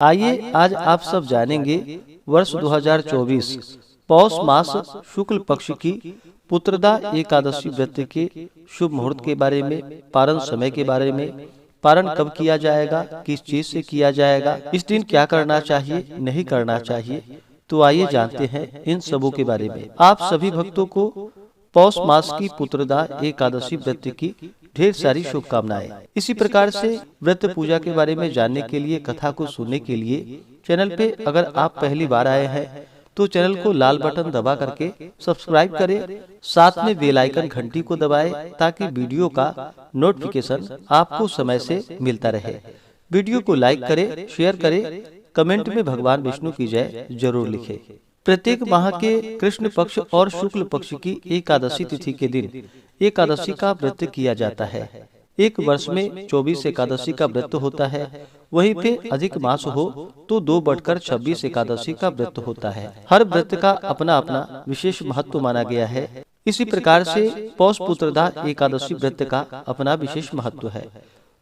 आइए आज आप सब जानेंगे वर्ष 2024 पौष मास शुक्ल पक्ष की पुत्रदा एकादशी व्रत के शुभ मुहूर्त के बारे में, पारण समय के बारे में, पारण कब किया जाएगा, किस चीज से किया जाएगा, इस दिन क्या करना चाहिए, नहीं करना चाहिए। तो आइए जानते हैं इन सबों के बारे में। आप सभी भक्तों को पौष मास की पुत्रदा एकादशी व्रत की ढेर सारी शुभकामनाएं। इसी प्रकार से व्रत पूजा के बारे में जानने के लिए, कथा को सुनने के लिए चैनल पे अगर आप पहली बार आए हैं तो चैनल को लाल बटन दबा करके सब्सक्राइब करें, साथ में बेल आइकन घंटी को दबाएं ताकि वीडियो का नोटिफिकेशन आपको समय से मिलता रहे। वीडियो को लाइक करें, शेयर करें, कमेंट में भगवान विष्णु की जय जरूर लिखें। प्रत्येक माह के कृष्ण पक्ष और शुक्ल पक्ष की एकादशी तिथि के दिन एकादशी का व्रत किया जाता है। एक वर्ष में 24 एकादशी का व्रत होता है, वहीं पे अधिक मास हो तो 2/26 एकादशी का व्रत होता है। हर व्रत का अपना अपना विशेष महत्व माना गया है। इसी प्रकार से पौष पुत्रदा एकादशी व्रत का अपना विशेष महत्व है।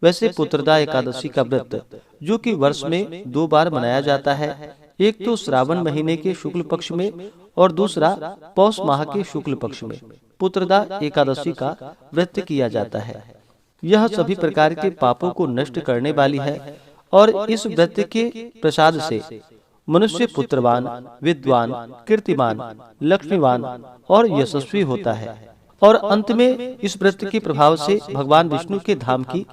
वैसे पुत्रदा एकादशी का व्रत जो कि वर्ष में 2 बार मनाया जाता है, एक तो श्रावण महीने के शुक्ल पक्ष में और दूसरा पौष माह के शुक्ल पक्ष में पुत्रदा एकादशी का व्रत किया जाता है। यह सभी प्रकार के पापों को नष्ट करने वाली है और इस व्रत के प्रसाद से मनुष्य पुत्रवान, विद्वान, कीर्तिमान, लक्ष्मीवान और यशस्वी होता है और अंत में इस व्रत के प्रभाव से भगवान विष्णु के धाम की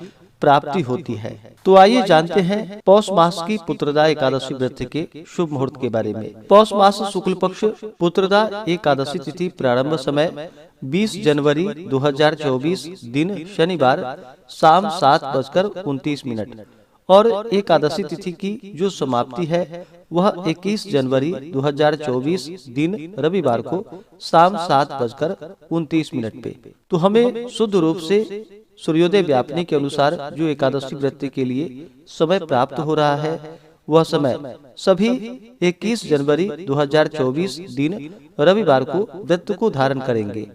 प्राप्ति होती है। तो आइए जानते हैं पौष मास की पुत्रदा एकादशी व्रत के शुभ मुहूर्त के बारे में। पौष मास शुक्ल पक्ष पुत्रदा एकादशी तिथि प्रारंभ समय 20 जनवरी 2024 दिन शनिवार शाम 7:29 और एकादशी तिथि की जो समाप्ति है वह 21 जनवरी 2024 दिन रविवार को शाम 7:29 पे। तो हमें शुद्ध रूप से सूर्योदय व्यापनी के अनुसार जो एकादशी व्रत के लिए समय प्राप्त हो रहा है वह समय सभी 21 जनवरी 2024 दिन रविवार को व्रत को धारण करेंगे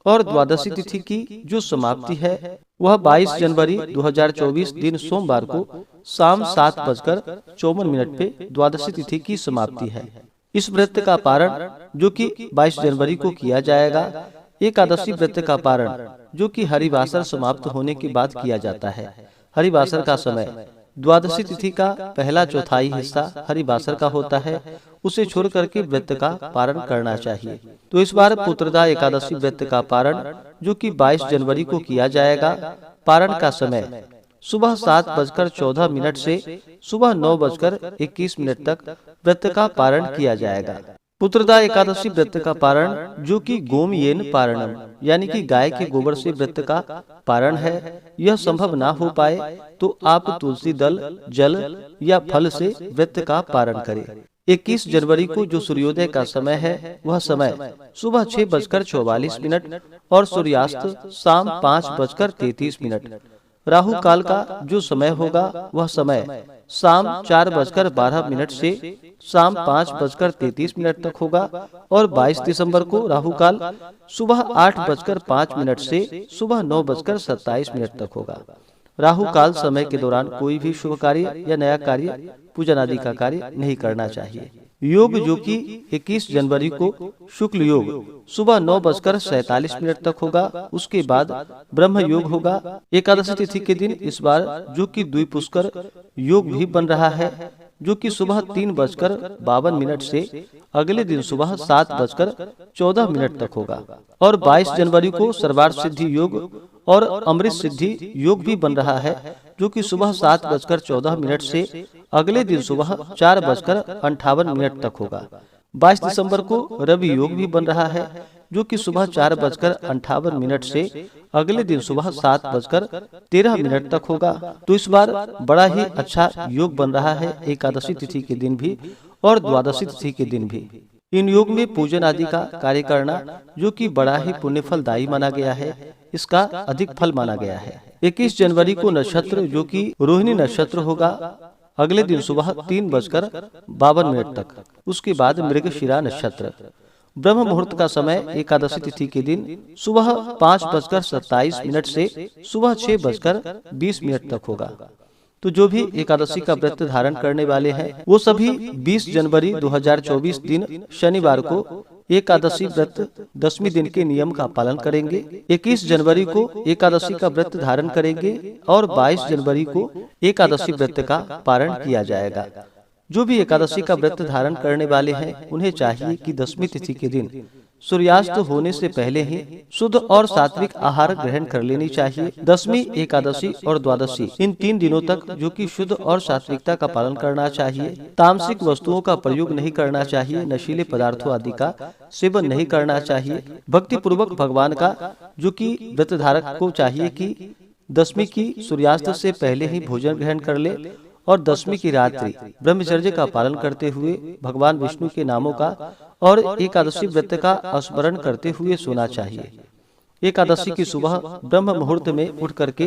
और द्वादशी तिथि की जो समाप्ति है वह 22 जनवरी 2024 दिन सोमवार को शाम 7:54 पे द्वादशी तिथि की समाप्ति है। इस व्रत का पारण जो कि 22 जनवरी को किया जाएगा। एकादशी व्रत का पारण जो कि हरिवासर समाप्त होने के बाद किया जाता है। हरिवासर का समय द्वादशी तिथि का पहला चौथाई हिस्सा हरिवासर का होता है, उसे छोड़ करके व्रत का पारण करना चाहिए। तो इस बार पुत्रदा एकादशी व्रत का पारण जो कि 22 जनवरी को किया जाएगा। पारण का समय सुबह 7:14 से सुबह 9:21 तक व्रत का पारण किया जाएगा। पुत्रदा एकादशी व्रत का पारण जो कि गोमयेन पारणम यानी कि गाय के गोबर से व्रत का पारण है, यह संभव ना हो पाए तो आप तुलसी दल, जल या फल से व्रत का पारण करें। 21 जनवरी को जो सूर्योदय का समय है वह समय सुबह 6:44 और सूर्यास्त शाम 5:33। राहु काल का जो समय होगा वह समय शाम 4:12 से शाम 5:33 तक होगा और 22 दिसंबर को राहु काल सुबह 8:05 से सुबह 9:27 तक होगा। राहु काल समय के दौरान कोई भी शुभ कार्य या नया कार्य, पूजन आदि का कार्य नहीं करना चाहिए। योग जो कि 21 जनवरी को शुक्ल योग सुबह 9:47 तक होगा। उसके बाद ब्रह्म योग होगा। एकादशी तिथि के दिन इस बार जो कि द्विपुष्कर योग भी बन रहा है जो कि सुबह 3:52 से अगले दिन सुबह 7:14 तक होगा और 22 जनवरी को सर्वार्थ सिद्धि योग और अमृत सिद्धि योग भी बन रहा है जो कि सुबह 7:14 से अगले दिन सुबह 4:58 तक होगा। 22 दिसंबर को रवि योग भी बन रहा है जो कि सुबह 4:58 से अगले दिन सुबह 7:13 तक होगा। तो इस बार बड़ा ही अच्छा योग बन रहा है एकादशी तिथि के दिन भी और द्वादशी तिथि के दिन भी। इन योग में पूजन आदि का कार्य करना जो कि बड़ा ही पुण्य फलदायी माना गया है, इसका अधिक फल माना गया है। 21 जनवरी को नक्षत्र जो कि रोहिणी नक्षत्र होगा अगले दिन सुबह 3:52 तक। उसके बाद मृगशिरा नक्षत्र। ब्रह्म मुहूर्त का समय एकादशी तिथि के दिन सुबह 5:27 से सुबह 6:20 तक होगा। तो जो भी एकादशी का व्रत धारण करने वाले हैं वो सभी 20 जनवरी 2024 दिन शनिवार को एकादशी व्रत 10वीं दिन के नियम का पालन करेंगे। 21 जनवरी को एकादशी का व्रत धारण करेंगे और 22 जनवरी को एकादशी व्रत का पारण किया जाएगा। जो भी एकादशी का व्रत धारण करने वाले हैं उन्हें चाहिए कि 10वीं तिथि के दिन सूर्यास्त होने से पहले ही शुद्ध और सात्विक आहार ग्रहण कर लेनी चाहिए। 10वीं एकादशी और द्वादशी इन 3 दिनों तक जो कि शुद्ध और सात्विकता का पालन करना चाहिए। तामसिक वस्तुओं का प्रयोग नहीं करना चाहिए। नशीले पदार्थों आदि का सेवन नहीं करना चाहिए। भक्ति पूर्वक भगवान का जो कि व्रत धारक को चाहिए कि 10वीं की सूर्यास्त से पहले ही भोजन ग्रहण कर ले और 10वीं की रात्रि ब्रह्मचर्य का पालन करते हुए भगवान विष्णु के नामों का और एकादशी व्रत का स्मरण करते हुए सोना चाहिए। एकादशी की सुबह ब्रह्म मुहूर्त में उठ करके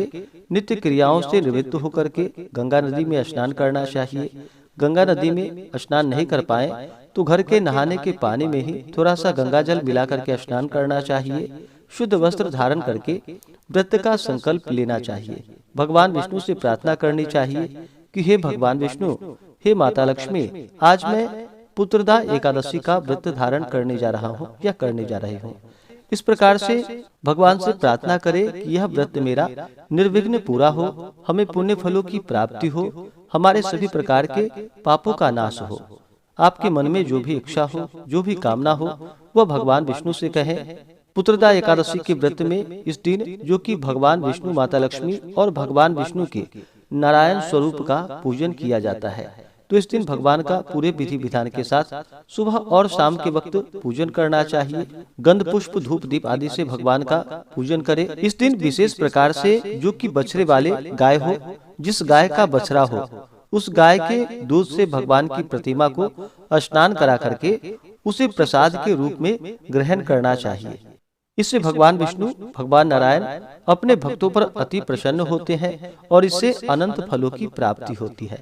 नित्य क्रियाओं से निवृत्त होकर के गंगा नदी में स्नान करना चाहिए। गंगा नदी में स्नान नहीं कर पाए तो घर के नहाने के पानी में ही थोड़ा सा गंगा जल मिला करके स्नान करना चाहिए। शुद्ध वस्त्र धारण करके व्रत का संकल्प लेना चाहिए। भगवान विष्णु से प्रार्थना करनी चाहिए कि हे भगवान विष्णु, हे माता लक्ष्मी, आज मैं पुत्रदा एकादशी का व्रत धारण करने जा रहा हूँ या करने जा रही हूँ। इस प्रकार से भगवान से प्रार्थना करें कि यह व्रत मेरा निर्विघ्न पूरा हो, हमें पुण्य फलों की प्राप्ति हो, हमारे सभी प्रकार के पापों का नाश हो। आपके मन में जो भी इच्छा हो, जो भी कामना हो, वह भगवान विष्णु से कहें। पुत्रदा एकादशी के व्रत में इस दिन जो कि भगवान विष्णु, माता लक्ष्मी और भगवान विष्णु के नारायण स्वरूप का पूजन किया जाता है। तो इस दिन भगवान का पूरे विधि विधान के साथ सुबह और शाम के वक्त पूजन करना चाहिए। गंध पुष्प धूप दीप आदि से भगवान का पूजन करें। इस दिन विशेष प्रकार से जो कि बछड़े वाले गाय हो, जिस गाय का बछड़ा हो, उस गाय के दूध से भगवान की प्रतिमा को स्नान करा करके उसे प्रसाद के रूप में ग्रहण करना चाहिए। इससे भगवान विष्णु, भगवान नारायण अपने भक्तों पर अति प्रसन्न होते हैं और इससे अनंत फलों की प्राप्ति होती है।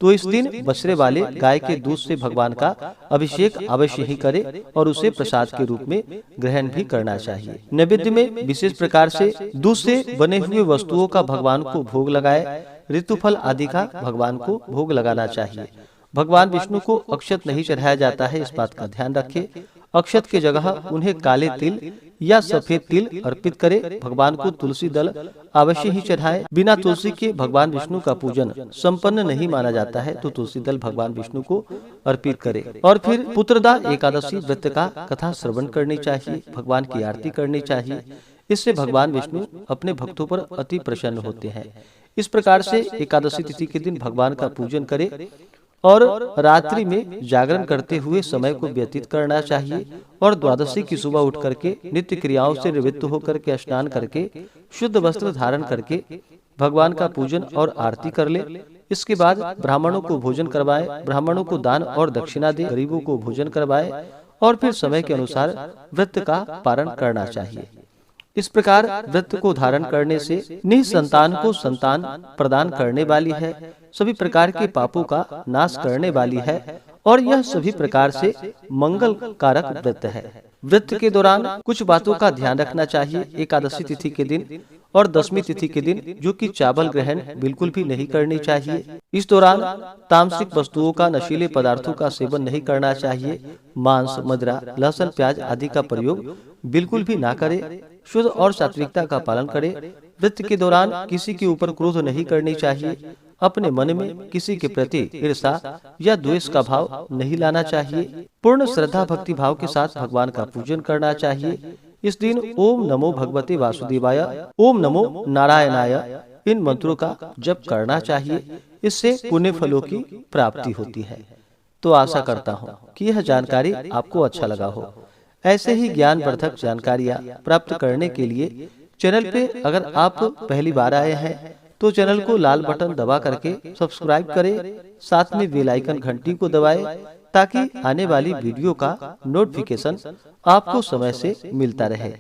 तो इस दिन बछड़े वाले गाय के दूध से भगवान का अभिषेक अवश्य ही करे और उसे प्रसाद के रूप में ग्रहण भी करना चाहिए। नैवेद्य में विशेष प्रकार से दूध से बने हुए वस्तुओं का भगवान को भोग लगाए। ऋतुफल आदि का भगवान को भोग लगाना चाहिए। भगवान विष्णु को अक्षत नहीं चढ़ाया जाता है, इस बात का ध्यान रखें। अक्षत के जगह उन्हें काले तिल या सफेद तिल अर्पित करें। भगवान को तुलसी दल अवश्य ही चढ़ाएं। बिना तुलसी के भगवान विष्णु का पूजन संपन्न नहीं माना जाता है, तो तुलसी दल भगवान विष्णु को अर्पित करें। और फिर पुत्रदा एकादशी व्रत का कथा श्रवण करनी चाहिए, भगवान की आरती करनी चाहिए। इससे भगवान विष्णु अपने भक्तों पर अति प्रसन्न होते हैं। इस प्रकार से एकादशी तिथि के दिन भगवान का पूजन करें और रात्रि में जागरण करते हुए समय को व्यतीत करना चाहिए। और द्वादशी की सुबह उठ करके नित्य क्रियाओं से निवृत्त होकर के स्नान करके शुद्ध वस्त्र धारण करके भगवान का पूजन और आरती कर ले। इसके बाद ब्राह्मणों को भोजन करवाए, ब्राह्मणों को दान और दक्षिणा दे, गरीबों को भोजन करवाए और फिर समय के अनुसार व्रत का पारण करना चाहिए। इस प्रकार व्रत को धारण करने से निसंतान को संतान प्रदान करने वाली है, सभी प्रकार के पापों का नाश करने वाली है और यह सभी प्रकार से मंगल कारक व्रत है। व्रत के दौरान कुछ बातों का ध्यान रखना चाहिए। एकादशी तिथि के दिन और 10वीं तिथि के दिन जो कि चावल ग्रहण बिल्कुल भी नहीं करनी चाहिए। इस दौरान तामसिक वस्तुओं का, नशीले पदार्थों का सेवन नहीं करना चाहिए। मांस, मदिरा, लहसुन, प्याज आदि का प्रयोग बिल्कुल भी ना करें। शुद्ध और सात्विकता का पालन करें। व्रत के दौरान किसी के ऊपर क्रोध नहीं करनी चाहिए। अपने मन में किसी के प्रति ईर्ष्या या द्वेष का भाव नहीं लाना चाहिए। पूर्ण श्रद्धा भक्ति भाव के साथ भगवान का पूजन करना चाहिए। इस दिन ओम नमो भगवते वासुदेवाय, ओम नमो नारायणाय इन मंत्रों का जप करना चाहिए। इससे पुण्य फलों की प्राप्ति होती है। तो आशा करता हूँ कि यह जानकारी आपको अच्छा लगा हो। ऐसे ही ज्ञानवर्धक जानकारियाँ प्राप्त करने के लिए चैनल पे अगर आप पहली बार आए हैं तो चैनल को लाल बटन दबा करके सब्सक्राइब करें, साथ में बेल आइकन घंटी को दबाएं ताकि आने वाली वीडियो का नोटिफिकेशन आपको समय से मिलता रहे।